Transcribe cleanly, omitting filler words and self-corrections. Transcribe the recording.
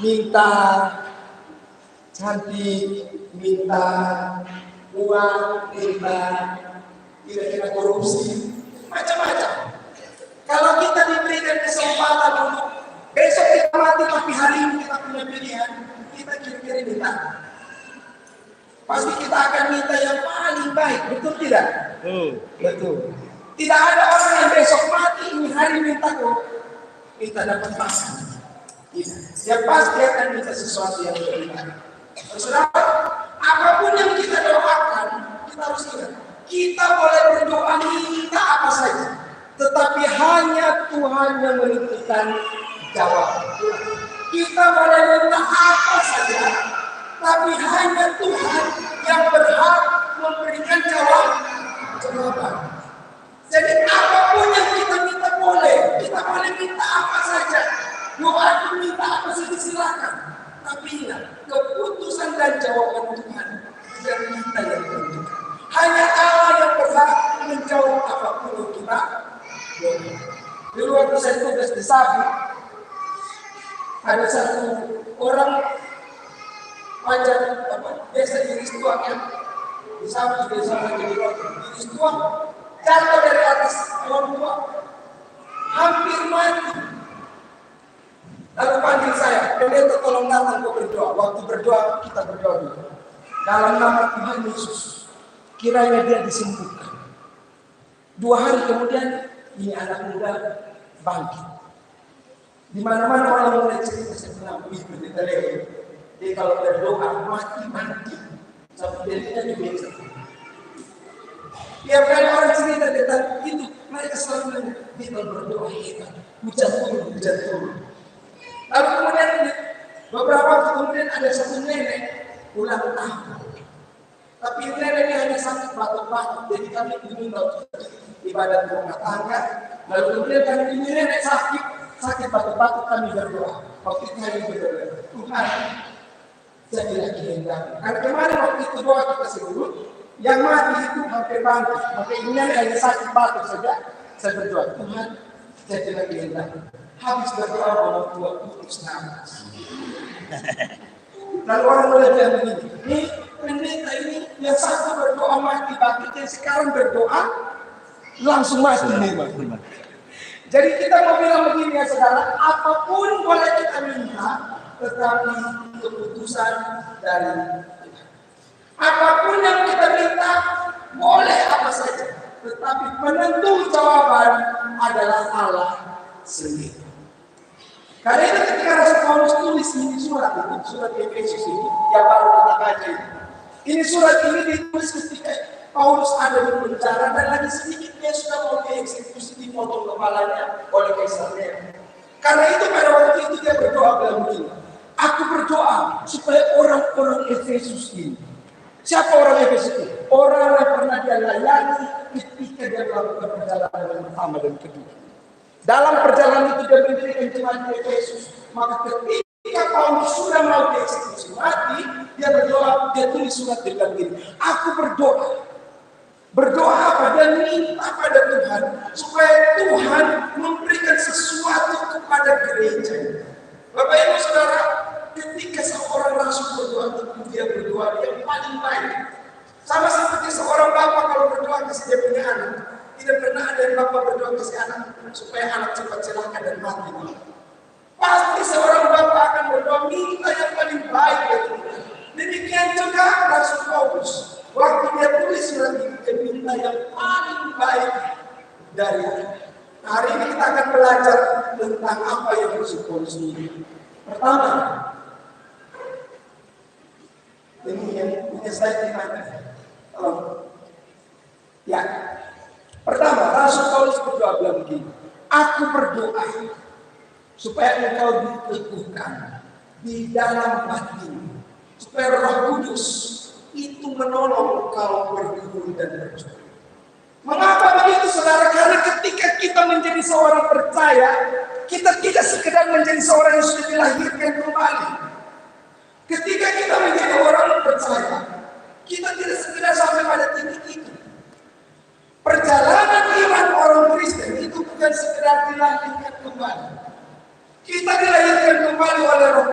minta cantik, minta uang, minta kira-kira korupsi, macam-macam. Kalau kita diberikan kesempatan untuk besok kita mati tapi hari ini kita punya pilihan, kita kira-kira minta. Pasti kita akan minta yang paling baik, betul tidak? Betul. Tidak ada orang yang besok mati ini hari minta kok kita dapat makan. Yang pasti akan minta sesuatu yang lebih baik. Saudara, apapun yang kita doakan, kita harus ingat, kita boleh berdoa minta apa saja, tetapi hanya Tuhan yang menentukan jawaban. Kita boleh minta apa saja, tapi hanya Tuhan yang berhak memberikan jawaban. Jadi apapun yang kita minta boleh, kita boleh minta apa saja. Doa itu minta apa saja silakan. Tapi ingat, keputusan dan jawaban Tuhan bukan kita yang menentukan. Hanya Allah yang berhak menjawab apapun yang kita boleh. Dulu waktu saya tugas di Sabu, ada satu orang panjat biasa iris tuang yang di Sabu juga sama jadi iris tuang jatuh dari atas pohon tuang, hampir mati. Lalu panggil saya, pendeta tolong datang kau berdoa. Waktu berdoa, kita berdoa dulu. Dalam nama Tuhan Yesus, kiranya dia disembuhkan. 2 hari kemudian, ini anak muda bangkit. Di mana-mana orang mulai cerita, saya bilang, pendeta Leo. Dia kalau berdoa, mati. Sampai dirinya juga bisa. Tiap kali orang cerita tentang itu, mereka selalu bilang, dia kalau berdoa hebat, hujan turun. Lalu kemudian beberapa waktu kemudian ada satu nenek ulang tahun. Tapi neneknya hanya sakit batuk-batuk, jadi kami diminta ibadat rumah tangga. Lalu kemudian kami ini nenek sakit batuk-batuk, kami berdoa. Waktu itu kami berdoa, Tuhan jadilah kehendak. Karena kemarin waktu itu doa kita sebelum yang mati itu hampir bangkit. Maka ini nenek hanya sakit batuk saja. Saya berdoa, Tuhan jadilah kehendak. Habis berdoa orang tua putus nafas. Lalu orang mulai bilang begini, ini pendeta ini yang satu berdoa mati bangkit, yang sekarang berdoa langsung mati memang. Jadi kita mau bilang begini ya saudara, apapun boleh kita minta, tetapi keputusan dari Tuhan. Apapun yang kita minta boleh apa saja, tetapi penentu jawaban adalah Allah sendiri. Karena itu ketika Rasul Paulus tulis ini surat Efesus ini yang baru kita baca ini surat ini ditulis ketika Paulus ada di penjara dan lagi sedikit dia sudah mau dieksekusi, dipotong kepalanya oleh Kaisar Nero. Karena itu pada waktu itu dia berdoa bilang begini, aku berdoa supaya orang-orang Efesus ini, siapa orang Efesus itu? Orang yang pernah dia layani ketika dia melakukan perjalanan yang pertama dan kedua. Dalam perjalanan itu dia mendirikan jemaat di Efesus. Maka ketika Paulus sudah mau dieksekusi mati, dia berdoa, dia tulis surat dengan begini. Aku berdoa apa? Dia minta pada Tuhan supaya Tuhan memberikan sesuatu kepada gereja. Bapak Ibu Saudara, ketika seorang rasul berdoa, dia berdoa yang paling baik. Sama seperti seorang bapak kalau berdoa kasih dia punya anak. Tidak pernah ada yang bapak berdoa kasih anak supaya anak cepat celaka dan mati. Pasti seorang bapak akan berdoa minta yang paling baik ya Tuhan. Demikian juga Rasul Paulus. Waktu dia tulis surat ini, dia minta yang paling baik dari anak. Hari ini kita akan belajar tentang apa yang Rasul Paulus ini. Pertama, ini yang punya slide di mana? Ya. Pertama, Rasul Paulus berdoa bilang begini, aku berdoa supaya engkau diteguhkan di dalam hatimu, supaya Roh Kudus itu menolong engkau bergumul dan berjuang. Mengapa begitu saudara? Karena ketika kita menjadi seorang percaya, kita tidak sekedar menjadi seorang yang sudah dilahirkan